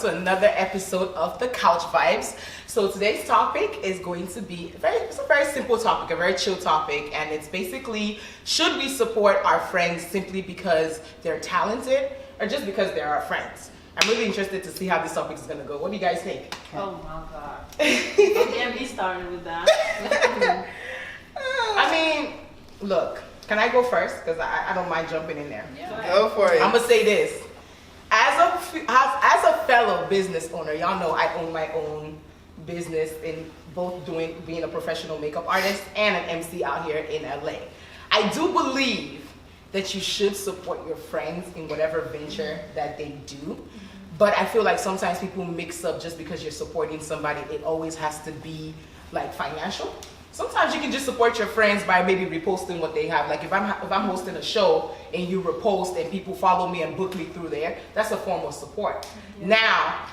to another episode of the Couch Vibes. So today's topic is going to be it's a very simple topic, a very chill topic, and it's basically, should we support our friends simply because they're talented or just because they're our friends? I'm really interested to see how this topic is going to go. What do you guys think? Oh my God. Don't get me started with that. I mean, look, can I go first? Because I don't mind jumping in there. Yeah. Go for it. I'm going to say this. As a fellow business owner, y'all know I own my own business in both being a professional makeup artist and an MC out here in LA. I do believe that you should support your friends in whatever venture that they do. But I feel like sometimes people mix up just because you're supporting somebody, it always has to be like financial. Sometimes you can just support your friends by maybe reposting what they have. Like if I'm hosting a show and you repost and people follow me and book me through there, that's a form of support. Yeah. Now,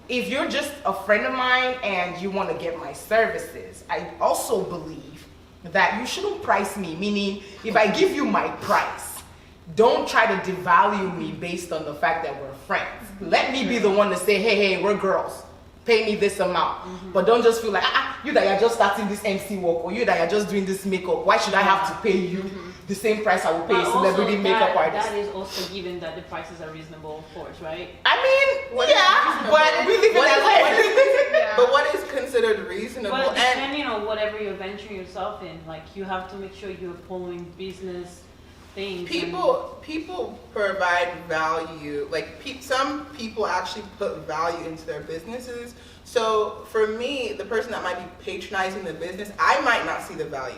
if you're just a friend of mine and you want to get my services, I also believe that you shouldn't price me. Meaning, if I give you my price, don't try to devalue me based on the fact that we're friends. Let me be the one to say, hey, we're girls. Pay me this amount. But don't just feel like, you that you're just starting this MC work, or you that you're just doing this makeup, why should I have to pay you the same price I will pay a celebrity makeup artist? That is also given that the prices are reasonable, of course, right? I mean, but we live in LA. But what is considered reasonable? But depending on whatever you're venturing yourself in, like you have to make sure you're following business things. People provide value. Like some people actually put value into their businesses. So for me, the person that might be patronizing the business, I might not see the value.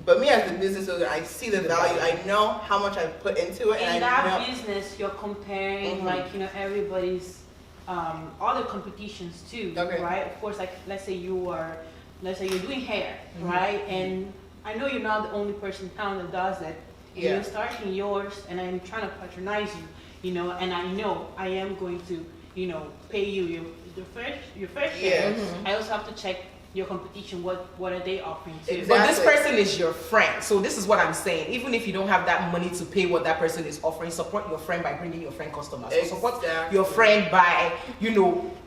But me as the business owner, I see the value. I know how much I put into it. In that business, you're comparing like everybody's other competitions too, right? Of course, like let's say you're doing hair, right? And I know you're not the only person in town that does that. And you're starting yours, and I'm trying to patronize you, and I know I am going to, pay you your fair share. I also have to check your competition. What are they offering too? Exactly. But this person is your friend, so this is what I'm saying. Even if you don't have that money to pay what that person is offering, support your friend by bringing your friend customers. So support your friend by,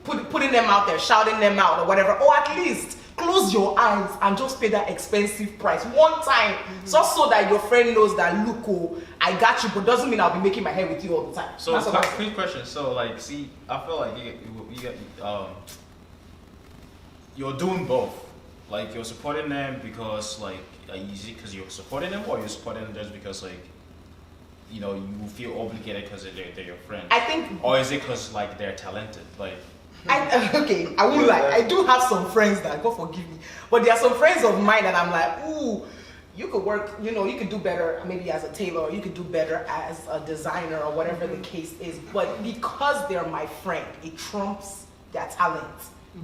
putting them out there, shouting them out or whatever, or at least close your eyes and just pay that expensive price one time, just so that your friend knows that, look, I got you, but doesn't mean I'll be making my hair with you all the time. So, quick question. So, like, see, I feel like you're doing both. Like, you're supporting them because, like, is it because you're supporting them, or you're supporting them just because, like, you feel obligated because they're your friend? I think. Or is it because, like, they're talented? Like. I won't lie. I do have some friends that, God forgive me, but there are some friends of mine that I'm like, ooh, you could work, you could do better maybe as a tailor, or you could do better as a designer, or whatever the case is. But because they're my friend, it trumps their talent.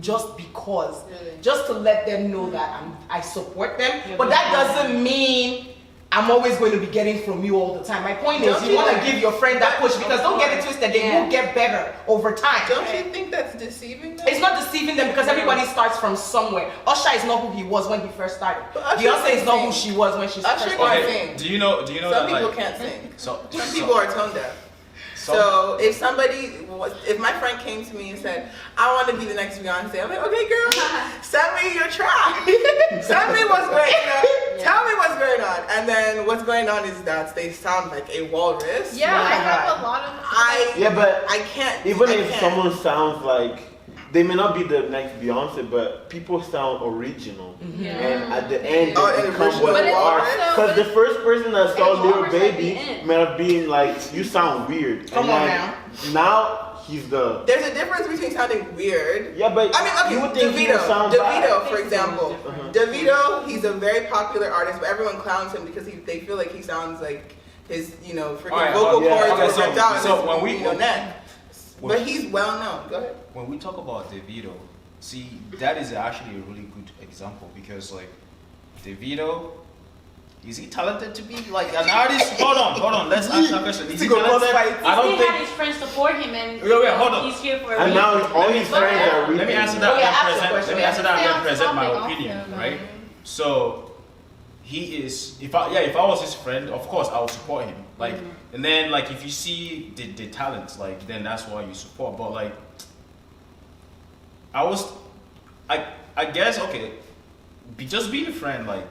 Just because, just to let them know that I support them. But that doesn't mean I'm always going to be getting from you all the time. My point is, you want to give your friend that push, because don't get it twisted, they will get better over time. Don't you think that's deceiving them? It's not deceiving them, because everybody starts from somewhere. Usher is not who he was when he first started. Beyonce is not who she was when she first started. Usher can sing. Do you know Some people can't sing. Some people are tone deaf. So if my friend came to me and said, I want to be the next Beyonce, I'm like, okay, girl, send me your track. Send me what's going on. Tell me what's going on. And then what's going on is that they sound like a walrus. Yeah, I have a lot of. I can't. Even if someone sounds like, they may not be the next Beyonce, but people sound original. And at the end, they become what they are. Because the first person that saw Little Baby may have been like, you sound weird. Come on now. Now he's the. There's a difference between sounding weird. Yeah, but I mean, okay, you would think he would sound Davido, bad. for example. Davido, he's a very popular artist, but everyone clowns him because they feel like he sounds like his, freaking vocal cords are ripped out. So when we neck. But he's well known. Go ahead. When we talk about Davido, see, that is actually a really good example, because like Davido, is he talented to be like an artist? Hold on, let's ask that question. Is he talented? I don't think his friends support him, and hold on. He's here for a and reason. now all his friends are. Let me answer that and present my opinion, right? So he is. If I was his friend, of course I would support him. Like, and then like if you see the talent, like then that's why you support. But like I guess, okay, just being a friend, like,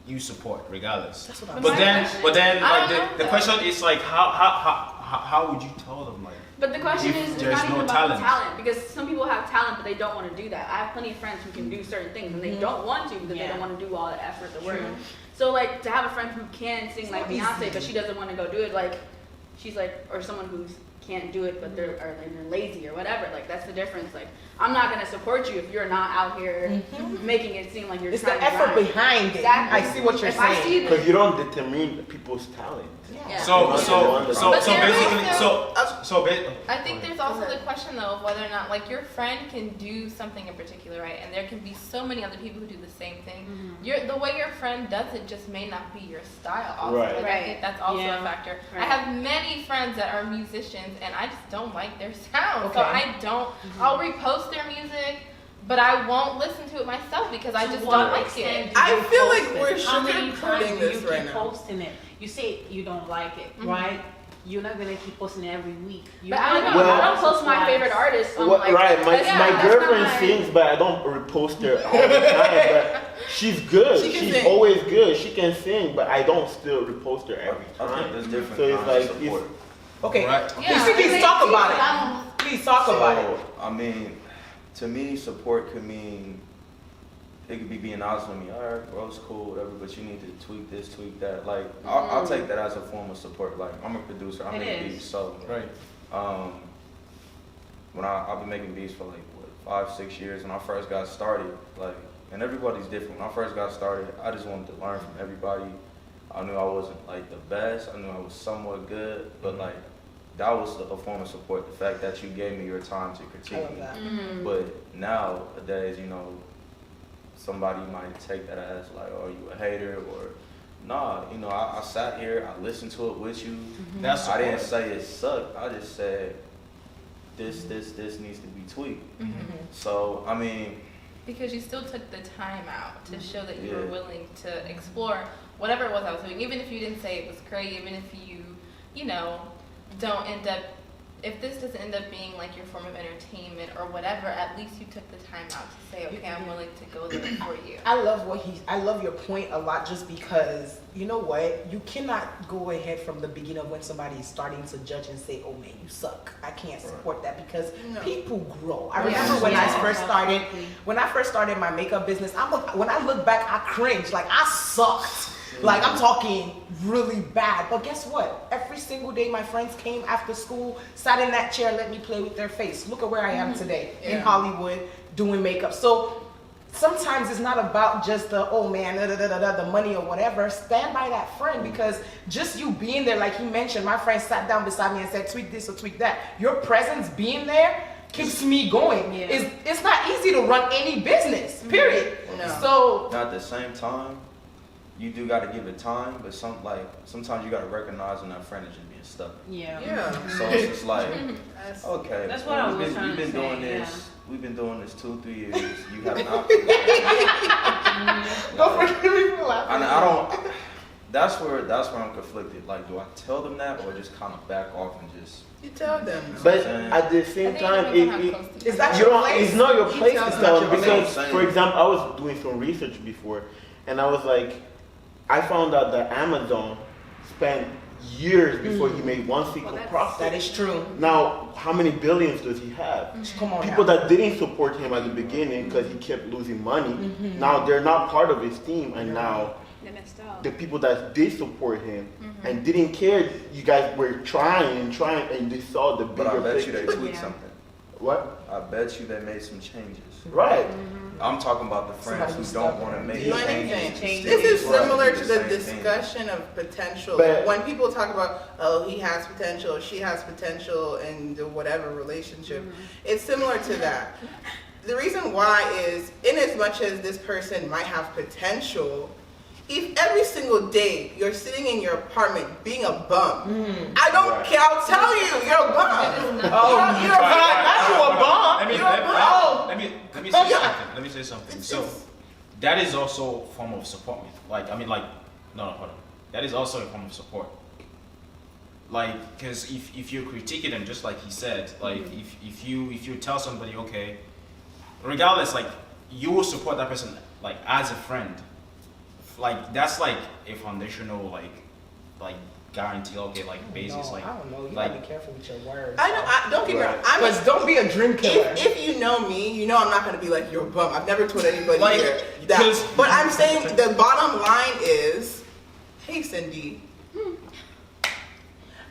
you support regardless. That's what I'm but saying. then like the question is like how would you tell them, like? But the question If is there's not even no about the talent. talent, because some people have talent but they don't want to do that. I have plenty of friends who can do certain things and they don't want to because they don't want to do all the effort, the work. So like to have a friend who can sing like Beyonce but she doesn't want to go do it, like she's like, or someone who can't do it but they're lazy or whatever, like that's the difference. Like I'm not gonna support you if you're not out here making it seem like you're It's trying the to effort grind. behind it. Exactly. I see what you're If I see saying. the- Because you don't determine people's talent. Yeah. So But there basically, also- so I think there's also the question though of whether or not like your friend can do something in particular, right? And there can be so many other people who do the same thing. The way your friend does it just may not be your style. Also, Right. like, I think that's also Yeah. a factor. Right. I have many friends that are musicians, and I just don't like their sound. So Okay. I don't. I'll repost their music, but I won't listen to it myself because I To just what don't like extent it. do I you feel post like it? we're How many sugarcoating times do you this right keep now. posting it? You say you don't like it, right? You're not gonna keep posting it every week. But I don't post my favorite artists on like Right, my that's not girlfriend my- sings, but I don't repost her all the time. But she's good. She can She's sing. always good. She can sing, but I don't still repost her every I think time. there's different So it's kinds like of support. Okay. right. Yeah. Please talk about it. Please talk about it. I mean, to me, support could mean, it could be being honest with me. All right, bro, it's cool, whatever, but you need to tweak this, tweak that. Like, I'll take that as a form of support. Like, I'm a producer, I It make is. beats, so Right. when I've been making beats for like what, 5-6 years. When I first got started, like, and everybody's different. When I first got started, I just wanted to learn from everybody. I knew I wasn't like the best. I knew I was somewhat good, but like that was a form of support. The fact that you gave me your time to I critique love me. that. But nowadays, you know, somebody might take that as like, oh, you a hater, or nah, you know, I sat here, I listened to it with you. That's I didn't support. say it sucked. I just said this needs to be tweaked. So I mean, Because you still took the time out to show that you were Yeah. willing to explore whatever it was I was doing, even if you didn't say it was great, even if you know, don't end up, if this doesn't end up being like your form of entertainment or whatever, at least you took the time out to say, okay, I'm willing to go there for you. I love your point a lot, just because you know what, you cannot go ahead from the beginning of when somebody is starting to judge and say, oh man, you suck, I can't support that, because people grow. I remember when I first started my makeup business, when I look back, I cringe, like I sucked. Like I'm talking really bad, but guess what? Every single day my friends came after school, sat in that chair, let me play with their face. Look at where I am today in Hollywood doing makeup. So sometimes it's not about just the, oh man, the money or whatever. Stand by that friend, because just you being there, like he mentioned, my friend sat down beside me and said, tweak this or tweak that. Your presence being there keeps me going. Yeah. It's not easy to run any business, period. No. So at the same time, you do got to give it time, but sometimes you got to recognize when that friend is just being stuck. Yeah. So it's just like, That's- okay, That's what I was we've trying been to doing say, this. We've been doing this 2-3 years. You have not. don't forgive me for laughing. And I don't. That's where I'm conflicted. Like, do I tell them that or just kind of back off and just? You tell them. But at the same time, Is that you your don't, place? it's not your You place tell to them tell not them, your because, place. for example, I was doing some research before, and I was like, I found out that Amazon spent years before he made one single profit. That is true. Now, how many billions does he have? Come on People now. that didn't support him at the beginning because he kept losing money, now they're not part of his team, and now They messed up. the people that did support him and didn't care, you guys were trying, and they saw the bigger But I bet you picture. they tweaked something. What? I bet you they made some changes. Right. I'm talking about the friends who don't want to make Do anything. changes. This is Right. similar Do to the the same thing. discussion of potential. But- When people talk about, oh, he has potential, she has potential in the whatever relationship, it's similar to that. The reason why is, in as much as this person might have potential, if every single day you're sitting in your apartment being a bum, I don't care, I'll tell you, you're a bum. Oh, you're a bomb. Let me You're a bomb. let me say something. Let me say something. So that is also a form of support. Like no, hold on. That is also a form of support. Like, because if you're critiquing them, just like he said, like if you tell somebody, okay, regardless, like you will support that person like as a friend. Like that's like a foundational like guarantee. Okay, like basis. No, like I don't know. You like, gotta be careful with your words. I know. Don't get me wrong. Because don't be a dream killer. If you know me, you know I'm not gonna be like you're a bum. I've never told anybody Like, here that. But I'm saying the bottom line is, hey Cindy.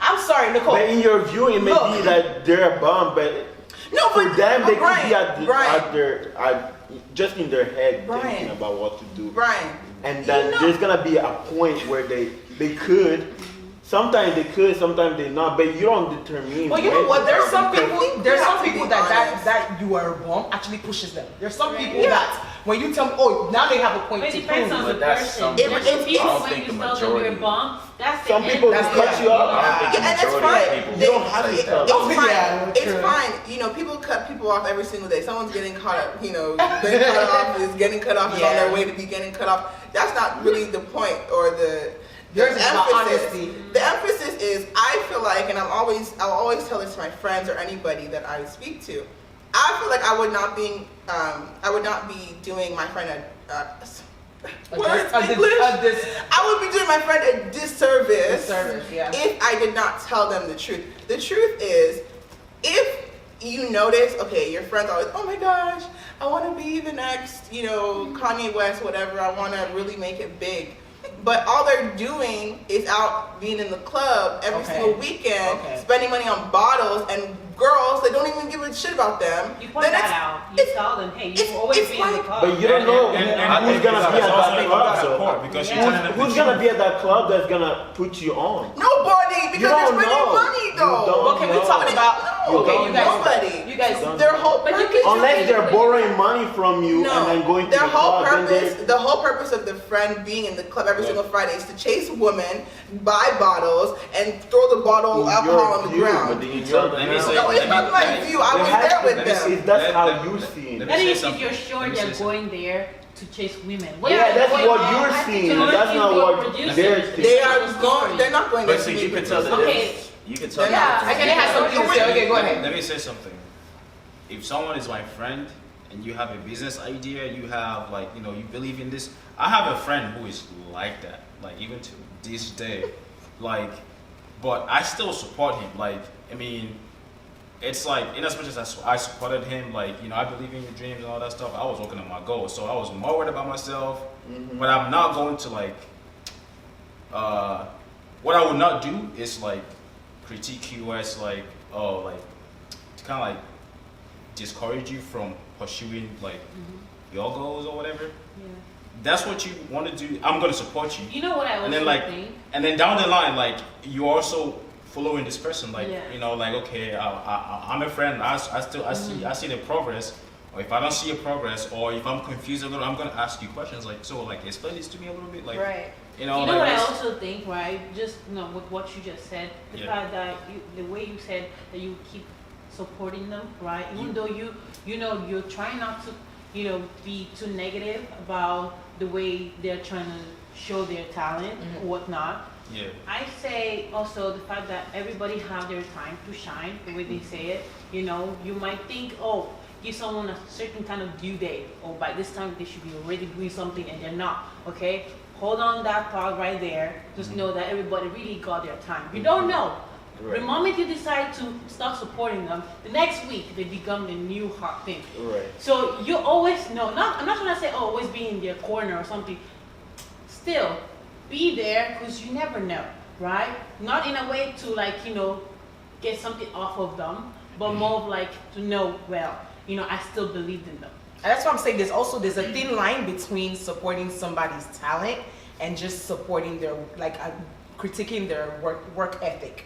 I'm sorry, Nicole. But in your view, it may be that they're a bum, but No, for but them, they Brian, could be at Brian, just in their head Brian. thinking about what to do. Brian. And then there's gonna be a point where they could. Sometimes they could, sometimes they not. But you don't determine. Well, you know what? There's some because people. you There's have some to people be that honest. you are a bum actually pushes them. There's some people Yeah. that when you tell me, oh, now they have a point It to depends prove. on the But that's person. some- There's some I people don't when think you the tell them you're a majority- bum, that's the Some end. people That's cut it. you off. I don't think the And it's majority fine. of people They don't have say to that. tell. It's fine. Yeah, It's true. fine. You know, people cut people off every single day. Someone's getting caught up. You know, getting cut off is getting cut off. Is on their way to be getting cut off. That's not really the point or the Yours is about emphasis. honesty. The emphasis is, I feel like, and I'll always tell this to my friends or anybody that I speak to. I feel like I would not be doing my friend words, English. I would be doing my friend a disservice Yeah. if I did not tell them the truth. The truth is, if you notice, okay, your friends always, oh my gosh, I want to be the next, you know, Kanye West, whatever. I want to really make it big. But all they're doing is out being in the club every single weekend, spending money on bottles and girls that don't even give a shit about them. You point that out. You tell them, hey, you always be in the club. But you don't know and who's gonna be at that club. support because you're telling them Who's gonna be at that club that's gonna put you on? Nobody, because they're don't spending know. money though. don't Okay, we talk know. about. Okay, you guys. Nobody. You guys. Their whole purpose. Unless they're borrowing money from you and then going to their the whole club, purpose, the whole purpose of the friend being in the club every single Friday is to chase women, buy bottles, and throw the bottle of alcohol on the ground. Let me say- No, it's not my view. I was there with them. That's how you see it. That is if you're sure they're going there to chase women. Yeah, that's what you're seeing. That's not what they're seeing. They are going. They're not going But to see, meet you can with tell the them. difference. You can tell. Yeah, the I can have something to say. Okay, go ahead. Let me say something. If someone is my friend and you have a business idea, you have like, you know, you believe in this. I have a friend who is like that, like even to this day, like, but I still support him. Like, I mean, it's like, in as much as I supported him, like, you know, I believe in your dreams and all that stuff, I was working on my goals. So I was more worried about myself, but I'm not going to like, what I would not do is like critique you as like, oh, like, to kind of like discourage you from pursuing like your goals or whatever. Yeah. That's what you want to do. I'm going to support you. You know what I also And then like, think? and then down the line, like you also following this person, like, Yeah. you know, like, okay, I'm a friend. I see the progress. Or if I don't see a progress, or if I'm confused a little, I'm gonna ask you questions. Like, so, like, explain this to me a little bit. Like, Right. you know, You know like what I this- also think, right? Just with what you just said, the Yeah. fact that the way you said that you keep supporting them, right? Even though you're trying not to, be too negative about the way they're trying to show their talent or whatnot. Yeah. I say also the fact that everybody have their time to shine, the way they say it. You might think, oh, give someone a certain kind of due date, or by this time they should be already doing something, and they're not. Okay, hold on that thought right there. Just know that everybody really got their time. You don't know. Right. The moment you decide to start supporting them, the next week they become the new hot thing. Right. So you always know. I'm not trying to say always be in their corner or something. Still, be there, because you never know, right? Not in a way to get something off of them, but more of like to know, well, I still believed in them. And that's why I'm saying there's a thin line between supporting somebody's talent and just supporting their critiquing their work ethic.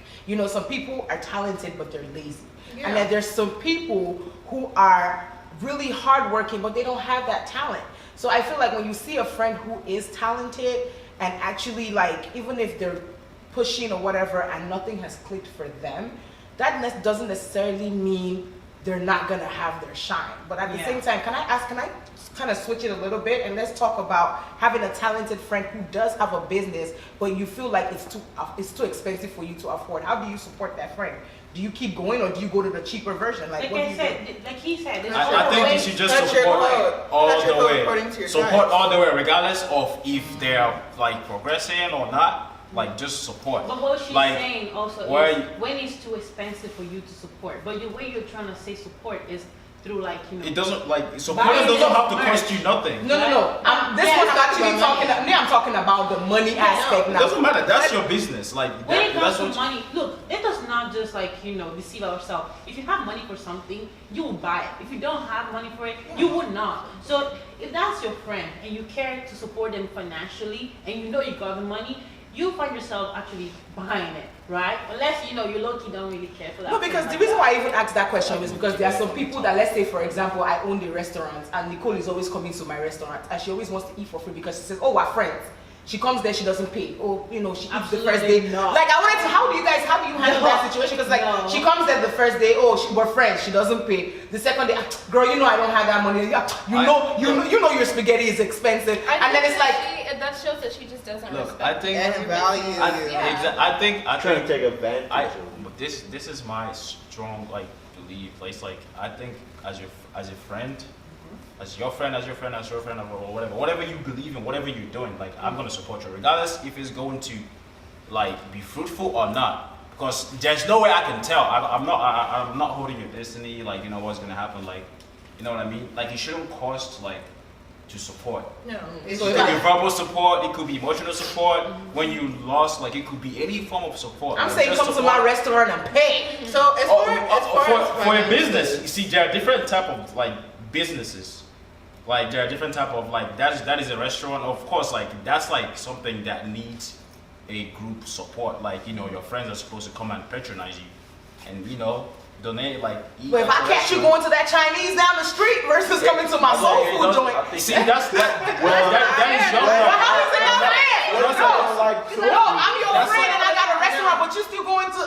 Some people are talented but they're lazy. Yeah. And then there's some people who are really hardworking but they don't have that talent. So I feel like when you see a friend who is talented and actually even if they're pushing or whatever and nothing has clicked for them, that doesn't necessarily mean they're not gonna have their shine. But at the same time, can I kind of switch it a little bit and let's talk about having a talented friend who does have a business, but you feel like it's too expensive for you to afford. How do you support that friend? Do you keep going or do you go to the cheaper version? Like what do you do? Like he said, I think you should just support all the way. Support all the way, regardless of if they're like progressing or not. Like just support. But what she's saying also is when it's too expensive for you to support. But the way you're trying to say support is through like, you know. It doesn't like supporting doesn't have to cost you nothing. No. This one's actually talking. I'm talking about the money aspect now. It doesn't matter. That's your business. Like when it comes to money, look, it does not just like deceive ourselves. If you have money for something, you will buy it. If you don't have money for it, you would not. So if that's your friend and you care to support them financially, and you know you got the money, you find yourself actually buying it, right? Unless you low-key don't really care for that. No, because the reason why I even asked that question is because there are some people that, let's say for example, I own the restaurant and Nicole is always coming to my restaurant and she always wants to eat for free because she says, oh, we're friends. She comes there, she doesn't pay. Or, she eats the first day. Not. Like, I wanted to, how do you handle that situation? Because, she comes there the first day, we're friends, she doesn't pay. The second day, girl, I don't have that money. You know your spaghetti is expensive. And then it's like, that shows that she just doesn't respect. I think and value. I trying to take advantage. This is my strong belief. It's like I think as a friend. As your friend, or whatever you believe in, whatever you're doing, like I'm gonna support you, regardless if it's going to, be fruitful or not. Because there's no way I can tell. I'm not holding your destiny. What's gonna happen. You know what I mean? It shouldn't cost to support. No. It could be verbal support. It could be emotional support. When you lost, it could be any form of support. I'm saying come to my restaurant and pay. So as far as for a business, you see, there are different type of businesses. There are different type of that is a restaurant. Of course, that's something that needs a group support. Your friends are supposed to come and patronize you, and donate eat. But if I catch you going to that Chinese down the street versus coming to my soul food joint, see that is your but how is it not fair? No, I'm your That's friend and I got a restaurant, but you still going to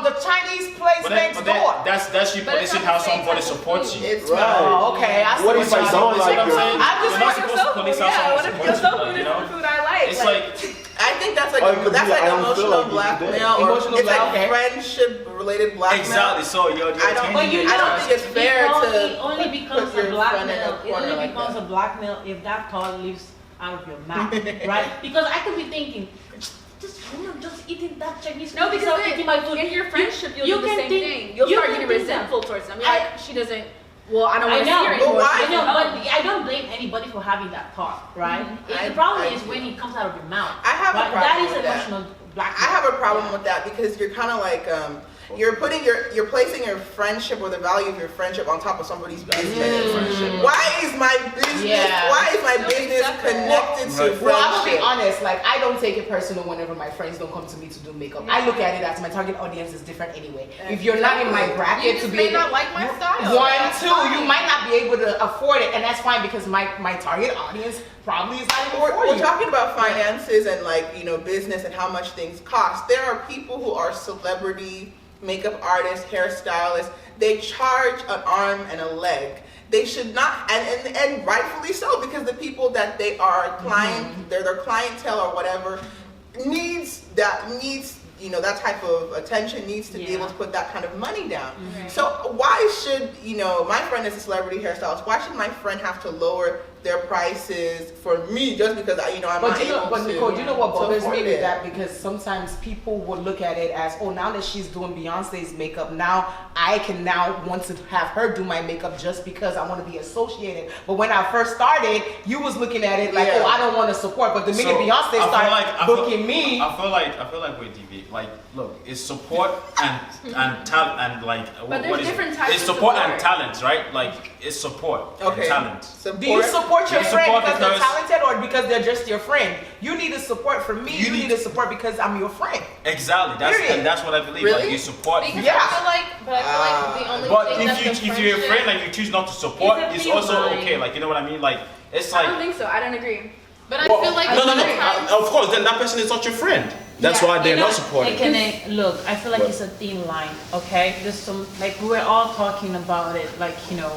the Chinese place next door. That's you policing how somebody supports you. It's Oh, okay. I see What if I don't like your I'm just You're not supposed to police how someone supports you. Food I like. It's I think that's Or it could be, I don't feel emotional like you blackmail, today. or Emotional it's blackmail. friendship related blackmail. exactly. So you're I don't But I don't think it's fair it to only becomes put a your friend in a blackmail. It corner only like becomes that. a blackmail if that thought leaves out of your mouth, right? Because I could be thinking, just eating that Chinese food. No, because without eating my food. in your friendship, you'll you do the can same think- thing. You'll you start can getting think that. resentful towards them. You're like, she doesn't. Well, I don't I want to see know, her anymore. but why? I know, but I don't blame anybody for having that thought, right? I- The problem I is do. when it comes out of your mouth. I have a right? problem That is with that. emotional blackmail. I have a problem with that because you're kind of you're placing your friendship or the value of your friendship on top of somebody's business. Why is my business? Yeah. Why is my Still business separate. connected to friendship? Well, I'm gonna be honest. I don't take it personal whenever my friends don't come to me to do makeup. I look at it as my target audience is different anyway. If you're not in my You bracket just to be may able, not like my style. one, two, you might not be able to afford it, and that's fine because my target audience probably is not even for We're you. talking about finances and business and how much things cost. There are people who are celebrity makeup artists, hairstylists. They charge an arm and a leg. They should not, and rightfully so, because the people that they are their clientele or whatever needs that type of attention, needs to be able to put that kind of money down. So why should my friend is a celebrity hairstylist? Why should my friend have to lower their prices for me just because I'm not able But Nicole, do you know what to bothers me afford with it? that? Because sometimes people would look at it as, now that she's doing Beyonce's makeup, now I can want to have her do my makeup just because I want to be associated. But when I first started, you was looking at it like, I don't want to support. But the minute Beyonce started booking me, I feel like we deviate. Look, it's support and talent and But there's different types it's of support support. and talent, right? It's support and talent. do you support your You friend support because they're because- talented or because they're just your friend? You need to support from me. You need to support because I'm your friend. Exactly. That's what I believe. Really? You support. Because Yeah. I feel like the only But thing that if you're a friend and you choose not to support, It's a it's feel also line. okay. You know what I mean? It's I don't think so. I don't agree. But I feel like no. sometimes- Of course, then that person is not your friend. That's why they're not supporting. Look, I feel like it's a thin line, okay? There's some, like, we're all talking about it, like, you know,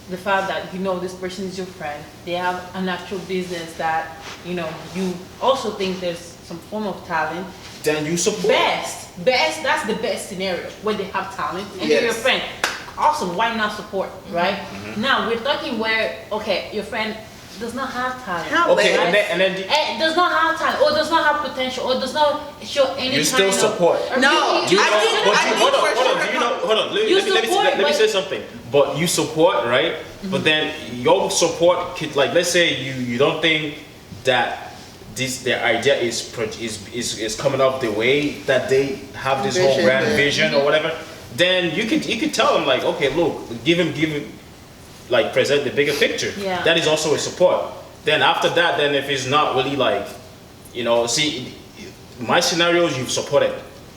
the fact that, you know, this person is your friend. They have an actual business that, you know, you also think there's some form of talent. Then you support. Best, that's the best scenario, when they have talent and you're your friend. Awesome, why not support, right? Now, we're talking where, okay, your friend does not have talent. Okay, right? and then does not have talent, or does not have potential, or does not show any you still support. No, Hold on. Let me say something. But you support, right? But then your support, like, let's say you don't think that their idea is coming up the way that they have this whole grand vision or whatever. Then you could tell them, like, okay, look, give him, like, present the bigger picture. Yeah. That is also a support. Then after that, then if it's not really, like, you know, see, my scenarios, you've supported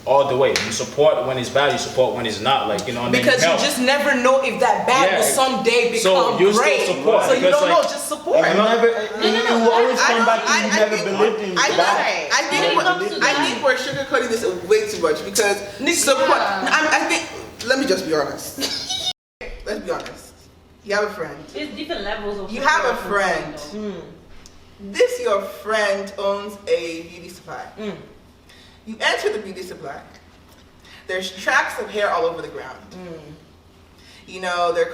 all the way. You support when it's bad, you support when it's not, like, you know. Because you just never know if that bad will someday become great. Still support. So you don't know, just support. You will always come back to you never believed in that. I think we're sugarcoating this way too much because support. I think. Let me just be honest. Let's be honest. You have a friend. There's different levels of. You have a friend. This your friend owns a beauty supply. You enter the beauty supply. There's tracks of hair all over the ground. You know, the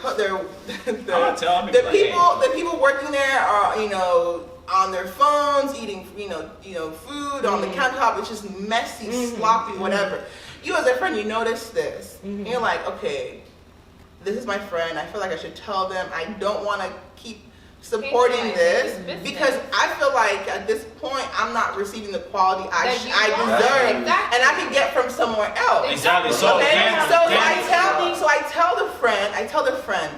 people working there are, you know, on their phones, eating, you know, food on the countertop. It's just messy, sloppy, whatever. You as a friend, you notice this. And you're like, okay, this is my friend. I feel like I should tell them. I don't want to keep supporting this because I feel like at this point I'm not receiving the quality I deserve, and I can get from somewhere else. Exactly. So I tell the friend,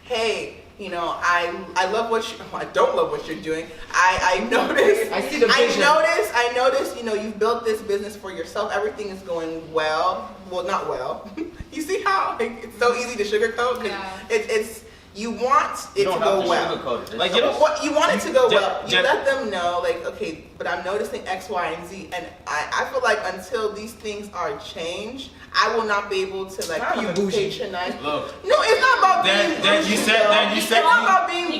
hey, you know, I love what I don't love what you're doing. I notice. I see the vision. I notice. You know, you've built this business for yourself. Everything is going well. Well, not well. You see how it's so easy to sugarcoat? It's. You want it to go well. Like, you know what? You want it to go well. You let them know, like, okay, but I'm noticing X, Y, and Z, and I feel like until these things are changed, I will not be able to, like, patronize. Look. No, it's not about being bougie. It's not about being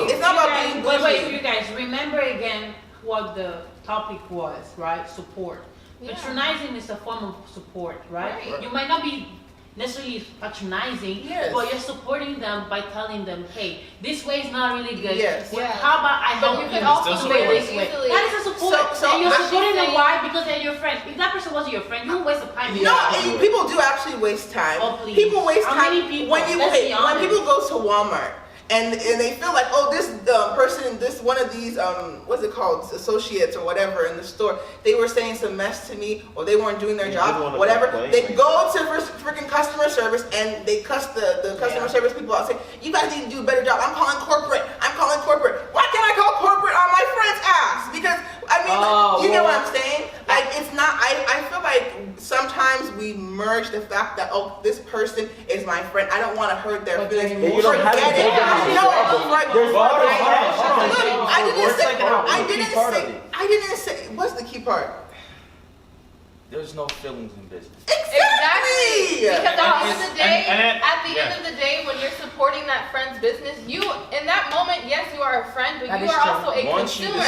It's not about being bougie. Wait, you guys, remember again what the topic was, right? Support. Patronizing is a form of support, right? You might not be necessarily patronizing, but you're supporting them by telling them, hey, this way is not really good. How about I help you? Could also do it this way. That is a support. And you're supporting them. Why? Because they're your friend. If that person wasn't your friend, you would waste the time. No, people do actually waste time. People waste time. When people go to Walmart and they feel like, oh, this person, this one of these, what's it called, associates or whatever in the store, they were saying some mess to me, or they weren't doing their job, whatever. They go to freaking customer service and they cuss the customer service people out, say, you guys need to do a better job. I'm calling corporate. Why can't I call corporate on my friend's ass? Because I mean, you get what I'm saying? Like, it's not. I feel like sometimes we merge the fact that, oh, this person is my friend. I don't want to hurt their feelings. You don't have to go down. I didn't say. What's the key part? There's no feelings in business. Exactly. Because at the end of the day, when you're supporting that friend's business, you in that moment, yes, you are a friend, but you are also a consumer.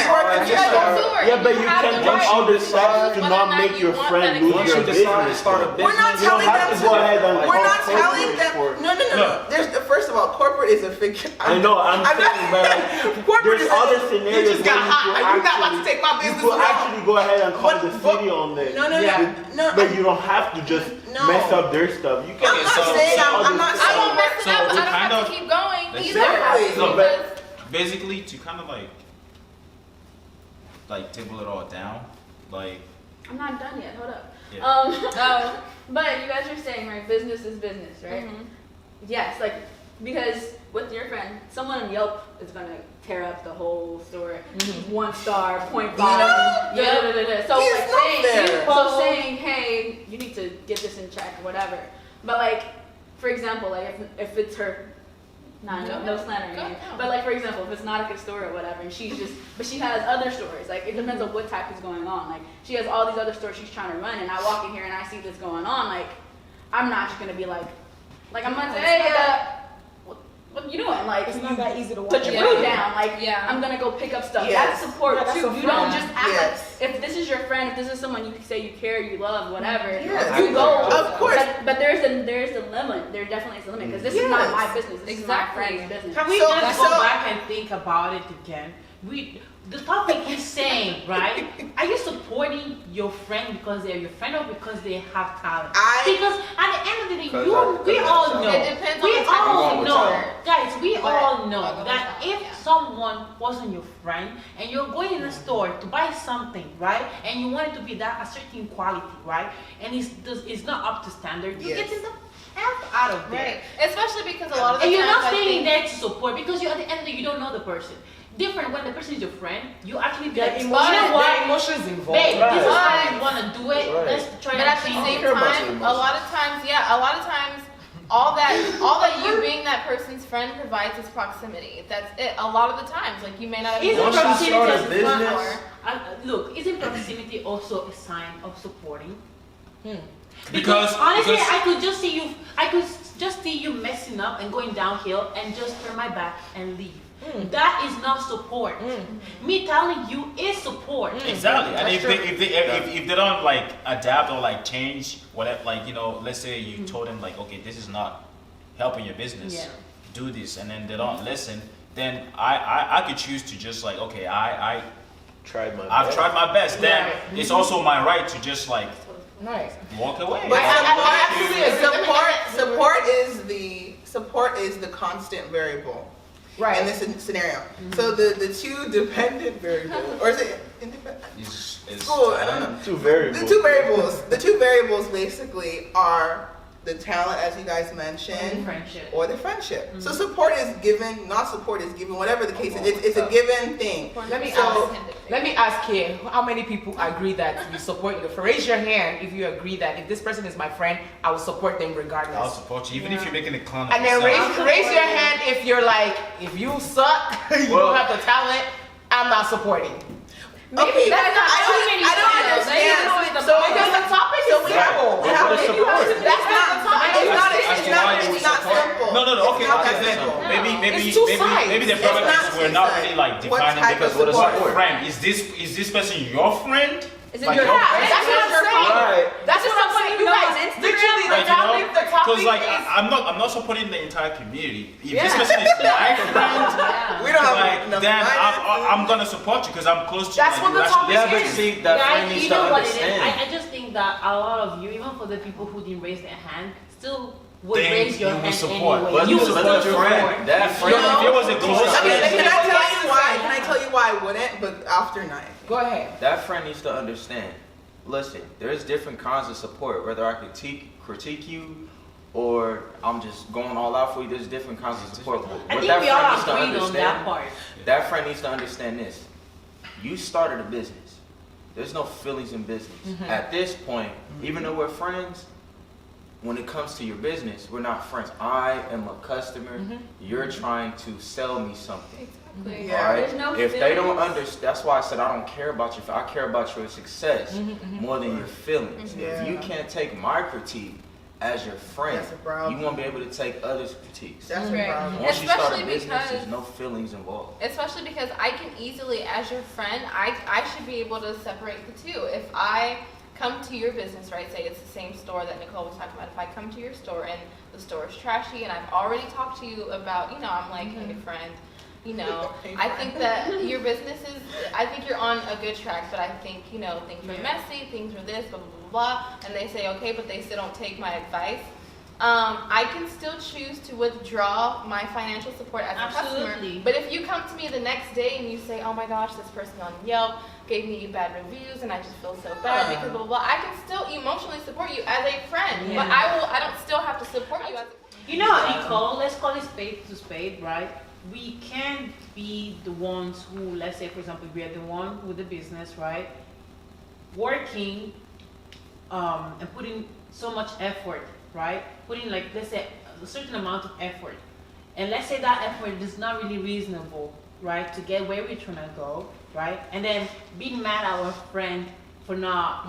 Yeah, but you can take all the steps to not make your friend lose your business. We're not telling them. We're not telling them. No. There's first of all, corporate is a figure. I know. I'm saying, but there's other scenarios. You just got hot. You're not about to take my business. You could actually go ahead and call the city on this. No, but you don't have to just mess up their stuff. You can. I'm not saying. I won't mess it up, but I don't have to keep going either. Basically, to kind of like table it all down, like. I'm not done yet. Hold up. Yeah. But you guys are saying, right? Business is business, right? Yes, like, because with your friend, someone on Yelp is gonna tear up the whole store. 1 star, 0.5. So saying, hey, you need to get this in check or whatever. But like, for example, like if it's her No slandering. But like for example, if it's not a good story or whatever, and but she has other stories. Like it depends on what type is going on. Like she has all these other stories she's trying to run, and I walk in here and I see this going on. Like I'm not just gonna be like I'm gonna say, hey, what you doing? Like it's not that easy to put your food down. Like I'm gonna go pick up stuff. That's support too. You don't just act like if this is your friend, if this is someone you say you care, you love, whatever. You go. Of course. But there's a limit. There definitely is a limit because this is not my business. This is my friend's business. Can we just go back and think about it again? The topic is saying, right? Are you supporting your friend because they're your friend or because they have talent? Because at the end of the day, we all know. It depends we on the type all of know, guys. We all know that if someone wasn't your friend and you're going in a store to buy something, right, and you want it to be that a certain quality, right, and it's not up to standard, you get in the F out of there. Right. Especially because a lot of the and you're times not standing there to support because you at the end of the day you don't know the person. Different when the person is your friend, you actually be like, emotions involved. Babe, this is how you want to do it. Let's try but to at the change same it. time, a lot of times, all that you being that person's friend provides is proximity. That's it. A lot of the times, like you may not have Isn't proximity as business? look, isn't proximity also a sign of supporting? Because honestly, I could just see you messing up and going downhill and just turn my back and leave. That is not support. Me telling you is support. Exactly. And if they don't like adapt or like change whatever, like let's say you told them like, okay, this is not helping your business. Do this, and then they don't listen. Then I could choose to just like, okay, I've tried my best. Then it's also my right to just like walk away. But support is the constant variable. Right. In this scenario. So the two dependent variables, or is it independent? I don't know. Two variables. The two variables basically are the talent, as you guys mentioned, or the friendship. So support is given, not support is given, whatever the case is. It's a given thing. Let me ask here, how many people agree that you support your friend? Raise your hand if you agree that if this person is my friend, I will support them regardless. I'll support you, even if you're making a clown. And then raise your hand if you're like, if you suck, you don't have the talent, I'm not supporting. Maybe that's not I don't understand. So because the topic is simple. It's not simple. No. Okay. Maybe the problem is we're not really like defining because what is a friend? Is this person your friend? Is it your friend? That's what I'm saying. That's what I'm saying. You guys, literally the topic because like is. I'm not supporting the entire community. If this person is my friend, we don't have enough then I'm gonna support you because I'm close to you. That's what the topic is. But see, that friend needs to understand. I just think that a lot of you, even for the people who didn't raise their hand, still would raise your hand anyway. But you support your friend. That friend. If it was a close Can I tell you why I wouldn't? But after 9. Go ahead. That friend needs to understand. Listen, there's different kinds of support. Whether I critique you, or I'm just going all out for you. There's different kinds of support. I think we all agreed on that part. That friend needs to understand this. You started a business. There's no feelings in business. At this point, even though we're friends, when it comes to your business, we're not friends. I am a customer. You're trying to sell me something. Exactly. Yeah. All right? There's no if they feelings. don't understand, that's why I said I don't care about your. I care about your success more than your feelings. If you can't take my critique as your friend, That's a problem. you won't be able to take others' critiques. That's Right. a problem. Once you start a Especially business, because- there's no feelings involved. Especially because I can easily, as your friend, I should be able to separate the two. If I come to your business, right, say it's the same store that Nicole was talking about, if I come to your store and the store is trashy and I've already talked to you about, I'm like, hey friend, I think that your business is, I think you're on a good track, but I think, things are messy, things are this, blah, blah, blah, blah, and they say, okay, but they still don't take my advice. I can still choose to withdraw my financial support as a customer. But if you come to me the next day and you say, oh my gosh, this person on Yelp gave me bad reviews and I just feel so bad because blah, blah, blah, I can still emotionally support you as a friend, but I don't still have to support you as a Nicole, let's call it spade to spade, right? We can't be the ones who, let's say, for example, we are the one with the business, right? Working and putting so much effort, right? Putting, like, let's say, a certain amount of effort. and let's say that effort is not really reasonable, right, to get where we're trying to go, right, and then being mad at our friend for not,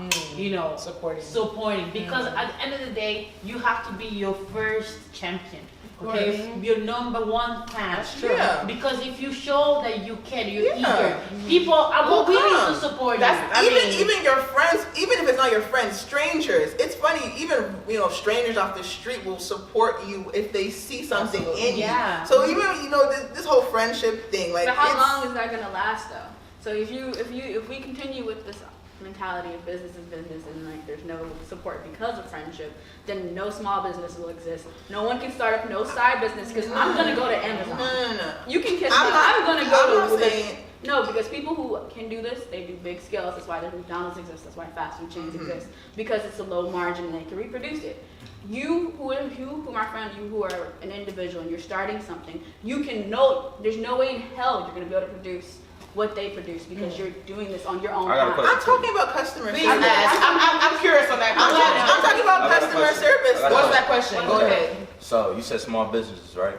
supporting, because at the end of the day, you have to be your first champion. Okay, your number one fan. Yeah. Because if you show that you care, you're eager, people are more willing to support you. Even your friends, even if it's not your friends, strangers. It's funny, even strangers off the street will support you if they see something in you. So even this whole friendship thing, like. But how long is that gonna last though? So if we continue with this mentality of business is business and like there's no support because of friendship, then no small business will exist. No one can start up no side business because I'm gonna go to Amazon. No. You can kiss me. I'm gonna go to no, because people who can do this, they do big scales. That's why the McDonald's exists. That's why fast food chains exist, because it's a low margin and they can reproduce it. You who my friend, you who are an individual and you're starting something, you can know there's no way in hell you're gonna be able to produce what they produce because you're doing this on your own time. I'm talking about customer service. I'm curious on that. I'm talking about customer service. What's that question? Go ahead. So you said small businesses, right?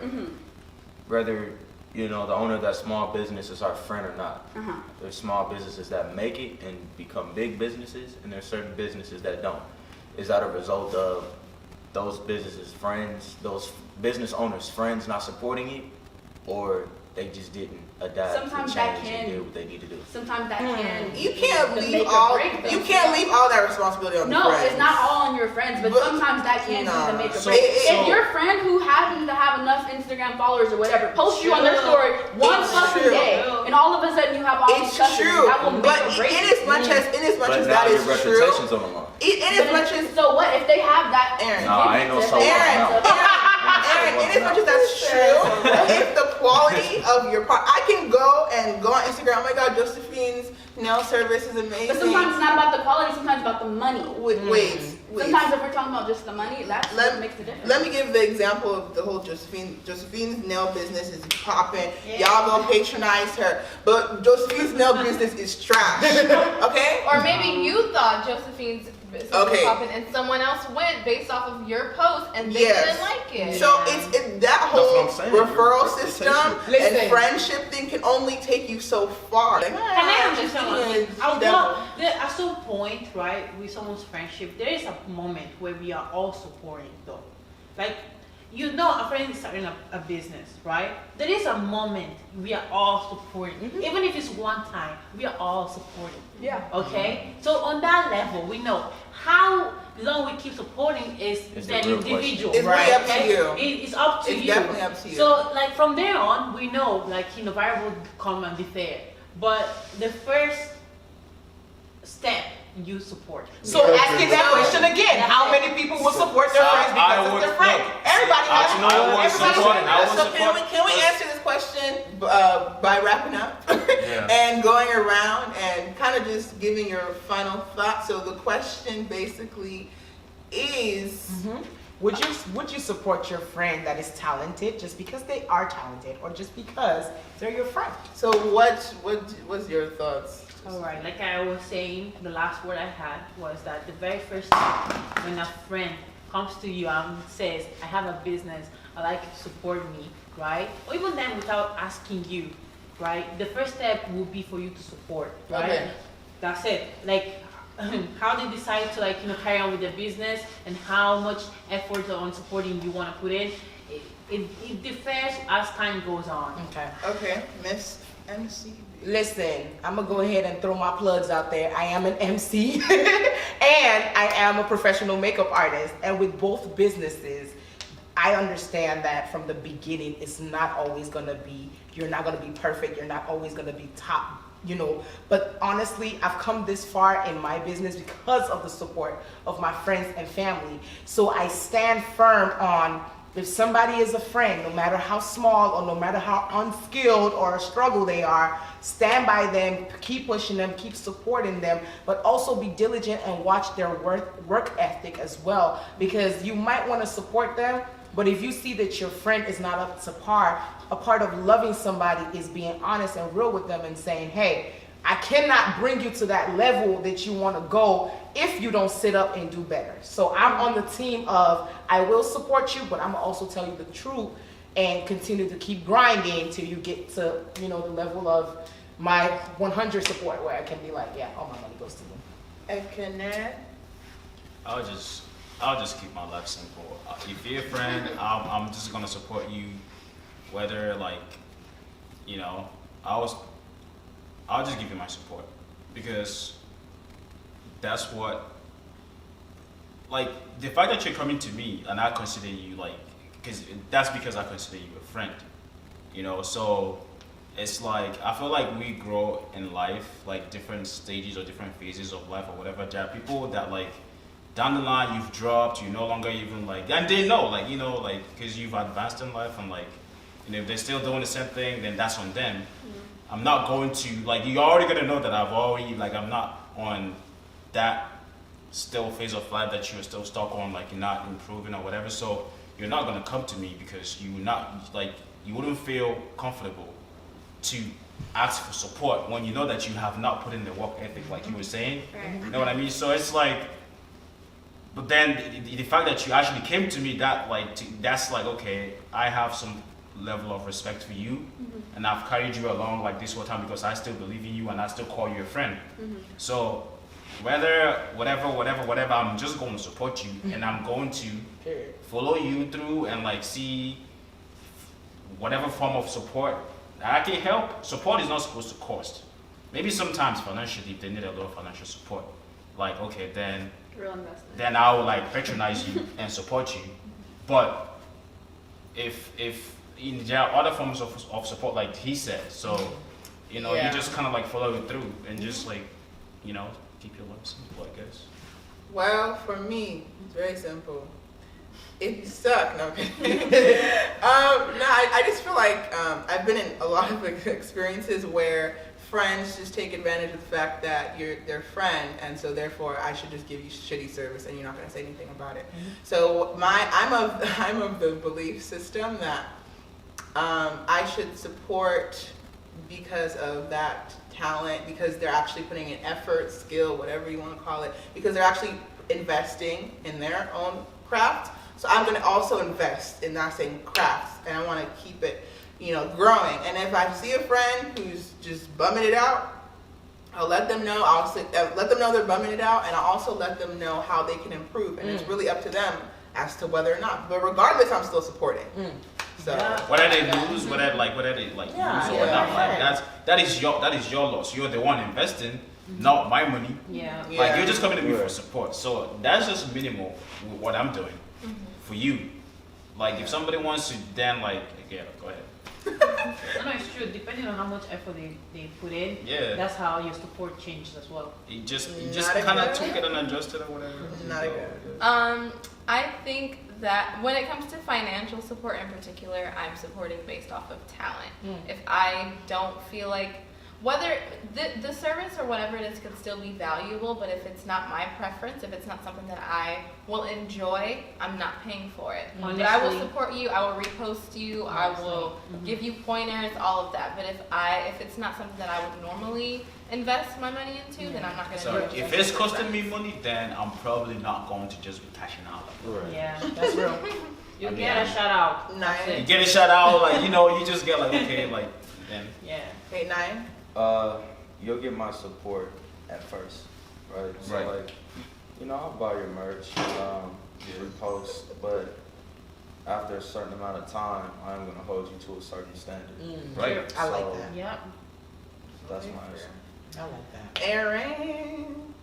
Whether the owner of that small business is our friend or not. There's small businesses that make it and become big businesses, and there's certain businesses that don't. Is that a result of those businesses' friends, those business owners' friends not supporting it, or they just didn't adapt and change and do what they need to do? Sometimes that can. You can't leave all that responsibility on the friends. No, it's not all on your friends, but sometimes that can be the make or break. If your friend who happens to have enough Instagram followers or whatever posts you on their story one fucking day, and all of a sudden you have all these customers, that will make or break. In as much as that is true. So what if they have that? Aaron, I ain't no soul. Aaron, in as much as that's true, if the quality of your product, I can go on Instagram. Oh my God, Josephine's nail service is amazing. But sometimes it's not about the quality. Sometimes it's about the money. Wait. Sometimes if we're talking about just the money, that's what makes the difference. Let me give the example of the whole Josephine's nail business is popping. Y'all go patronize her, but Josephine's nail business is trash. Okay? Or maybe you thought Josephine's business was popping, and someone else went based off of your post, and they didn't like it. So it's that whole referral system and friendship thing can only take you so far. Like, I understand. At some point, right, with someone's friendship, there is a moment where we are all supporting, though. Like, a friend is starting a business, right? There is a moment we are all supporting. Even if it's one time, we are all supporting. Yeah. Okay? So on that level, we know how long we keep supporting is an individual. It's right? really up to you. It's up to you. It's definitely up to you. So like from there on, we know variable come and be fair. But the first step, you support. So asking that question again, how many people will support their friends because it's their friend? Everybody has Can we answer this question by wrapping up and going around and kind of just giving your final thoughts? So the question basically is, would you support your friend that is talented just because they are talented, or just because they're your friend? So what's your thoughts? All right, like I was saying, the last word I had was that the very first time when a friend comes to you and says, I have a business, I'd like you to support me, right? Or even then without asking you, right? The first step will be for you to support, right? Okay. That's it. Like, how they decide to carry on with the business and how much effort on supporting you want to put in, it differs as time goes on. Okay, Miss MC. Listen, I'm gonna go ahead and throw my plugs out there. I am an MC and I am a professional makeup artist. And with both businesses, I understand that from the beginning, it's not always gonna be, you're not gonna be perfect. You're not always gonna be top, but honestly, I've come this far in my business because of the support of my friends and family. So I stand firm on, if somebody is a friend, no matter how small or no matter how unskilled or a struggle they are, stand by them, keep pushing them, keep supporting them, but also be diligent and watch their work ethic as well, because you might want to support them, but if you see that your friend is not up to par, a part of loving somebody is being honest and real with them and saying, hey, I cannot bring you to that level that you want to go if you don't sit up and do better. So I'm on the team of, I will support you, but I'm going to also tell you the truth and continue to keep grinding till you get to, you know, the level of my 100 support where I can be like, yeah, all my money goes to them. EKENE. I'll just keep my life simple. If you're a friend, I'm just gonna support you, whether like, you know, I'll just give you my support because that's what, like, the fact that you're coming to me and I consider you like, that's because I consider you a friend, you know. So it's like I feel like we grow in life, like different stages or different phases of life or whatever. There are people that like down the line you've dropped, you no longer even like, and they know, like, you know, like, because you've advanced in life and like, you know, if they're still doing the same thing, then that's on them. I'm not going to, like, you're already gonna know that I've already, like, I'm not on that still phase of life that you're still stuck on, like you're not improving or whatever. So you're not gonna come to me because you not, like, you wouldn't feel comfortable to ask for support when you know that you have not put in the work ethic, like you were saying. Right. You know what I mean? So it's like, but then the fact that you actually came to me, that like that's like, okay, I have some level of respect for you, and I've carried you along like this whole time because I still believe in you and I still call you a friend. So whether whatever, I'm just going to support you, and I'm going to follow you through and like see whatever form of support that I can help. Support is not supposed to cost. Maybe sometimes financially, if they need a lot of financial support, like, okay, then Real investment. then I will like patronize you and support you. But if there are other forms of support, like he said, so you know, you just kind of like follow it through and just like, you know, keep your life simple, I guess. Well, for me, it's very simple. If you suck, no. I just feel like I've been in a lot of experiences where friends just take advantage of the fact that you're their friend, and so therefore I should just give you shitty service and you're not going to say anything about it. So I'm of the belief system that I should support because of that talent, because they're actually putting in effort, skill, whatever you want to call it, because they're actually investing in their own craft. So I'm going to also invest in that same craft, and I want to keep it, you know, growing. And if I see a friend who's just bumming it out, I'll let them know. I'll let them know they're bumming it out, and I'll also let them know how they can improve. And it's really up to them as to whether or not. But regardless, I'm still supporting. So whether they lose, whether they lose or not, like that is your loss. You're the one investing, not my money. Like you're just coming to me for support. So that's just minimal with what I'm doing for you. Like if somebody wants to then like, yeah, go ahead. No, it's true. Depending on how much effort they put in, that's how your support changes as well. You just kind of took it and adjusted or whatever. Not good. I think that when it comes to financial support in particular, I'm supporting based off of talent. If I don't feel like, whether the service or whatever it is could still be valuable, but if it's not my preference, if it's not something that I will enjoy, I'm not paying for it. But I will support you, I will repost you, I will give you pointers, all of that. But if it's not something that I would normally invest my money into, then I'm not going to do it. So if it's costing me money, then I'm probably not going to just be cashing out. Right. Yeah, that's real. You get a shout out. You get a shout out, like, you know, you just get like, okay, like, then. Yeah. 8-9. You'll get my support at first, right? So like, you know, I'll buy your merch, repost, but after a certain amount of time, I'm gonna hold you to a certain standard. Right. I like that. Yep. That's my answer. I like that. Aaron.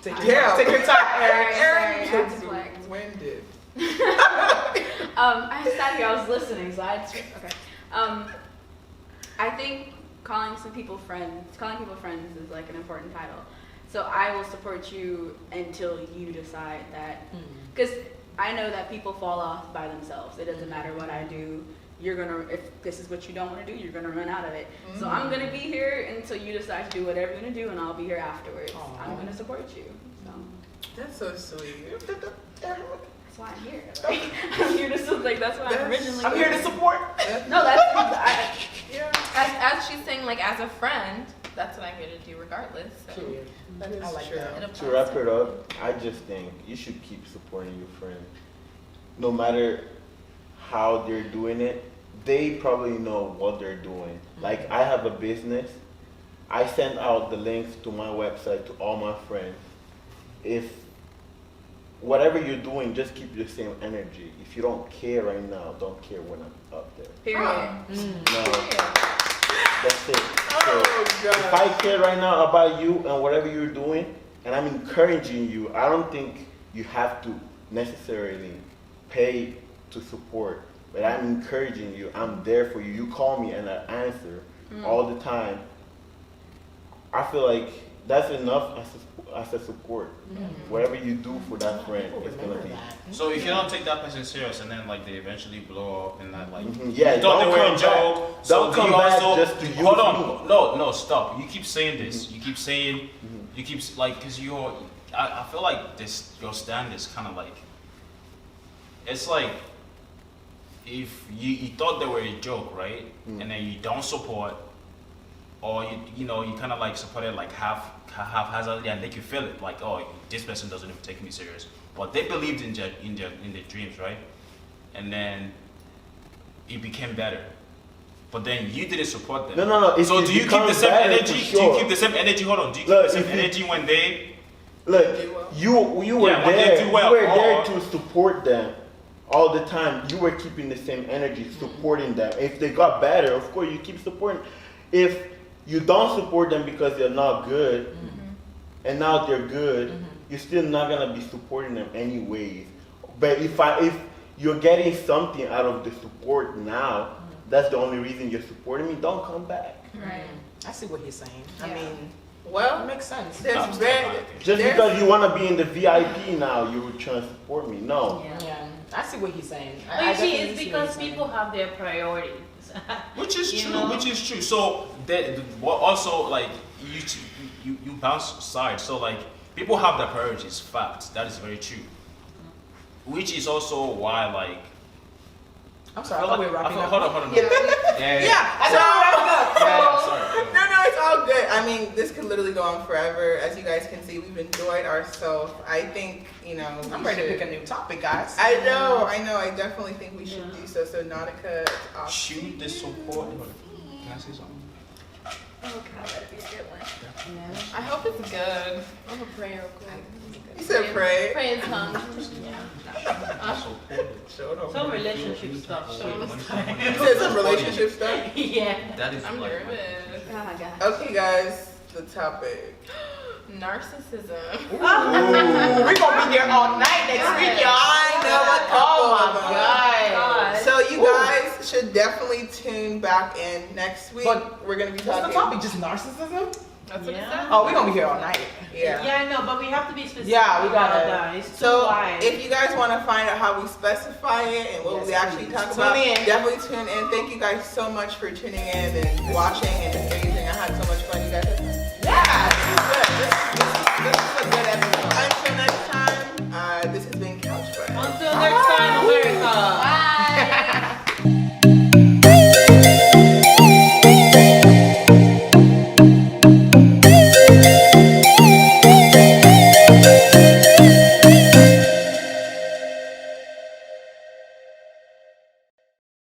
Take your time, Aaron. Sorry, deflect. Winded. I sat here, I was listening, so okay. I think calling people friends is like an important title. So I will support you until you decide that, because I know that people fall off by themselves. It doesn't matter what I do. If this is what you don't want to do, you're gonna run out of it. So I'm gonna be here until you decide to do whatever you're gonna do, and I'll be here afterwards. I'm gonna support you. So. That's so sweet. That's why I'm here. Like, I'm here to support. That's why I'm originally. I'm here to support. No, As she's saying, like as a friend, that's what I'm here to do regardless. So. That is I like true. that. To wrap it up, I just think you should keep supporting your friend. no matter how they're doing it, they probably know what they're doing. Like I have a business. I send out the links to my website to all my friends. If whatever you're doing, just keep the same energy. If you don't care right now, don't care when I'm up there. Period. No, that's it. Oh, So, if I care right now about you and whatever you're doing, and I'm encouraging you, I don't think you have to necessarily pay to support, but I'm encouraging you. I'm there for you. You call me and I answer all the time. I feel like that's enough as a support. Whatever you do for that friend is gonna be. So if you don't take that person serious and then like they eventually blow up and that like yeah, you thought they were a joke, so don't do come you back also just to use hold me. on, no, stop. You keep saying this. You keep saying, you keep like, cause you're. I feel like this your stand is kind of like. It's like if you thought they were a joke, right? And then you don't support, or you know you kind of like support it like haphazardly and make you feel it like, oh, this person doesn't even take me serious, but they believed in their dreams, right? And then it became better, but then you didn't support them. No. So do you keep the same energy? Sure. Do you keep the same energy? Hold on. Do you keep the same energy when they? Look, you were Yeah, when they there. do well, you were there or- to support them all the time. You were keeping the same energy, supporting them. If they got better, of course you keep supporting. If you don't support them because they're not good, and now they're good, you're still not gonna be supporting them anyways. But if you're getting something out of the support now, that's the only reason you're supporting me. Don't come back. Right. I see what he's saying. I Yeah. mean, Well, it makes sense. there's very Just because you want to be in the VIP now, you were trying to support me. No. Yeah, I see what he's saying. But you see, it's because people have their priorities. Which is You true. know? Which is true. So that also like you bounce sides. So like people have their priorities. Fact. That is very true. Which is also why like. I'm sorry, I thought we were wrapping up. Hold on. No. Yeah. I thought we were wrapping up. Sorry. No, it's all good. I mean, this could literally go on forever. As you guys can see, we've enjoyed ourselves. I think, I'm ready to pick a new topic, guys. I know. I definitely think we should do so. So, Nautica, it's off. Shoot the support. Can I say something? Oh god, that'd be a good one. I hope it's good. I'm gonna pray real quick. You said pray. Pray in tongues. Some relationship stuff. You said some relationship stuff? Yeah. That is I'm like nervous. Oh my god. Okay, guys, the topic. Narcissism. We're gonna be here all night next week, y'all. I know a couple Oh of my them. god. So you guys should definitely tune back in next week. But we're gonna be What's the talking. topic? Just narcissism? That's what it Yeah. said. Oh, we're gonna be here all night. Yeah. Yeah, I know, but we have to be specific. Yeah, we gotta- about that. It's too So wide. if you guys want to find out how we specify it and what Yes, we actually please. talk Tune about, in. definitely tune in. Thank you guys so much for tuning in and watching and engaging. I had so much fun. You guys had fun? Yeah, this is good. This is a good episode. Until next time, this has been Couch Friends. Until next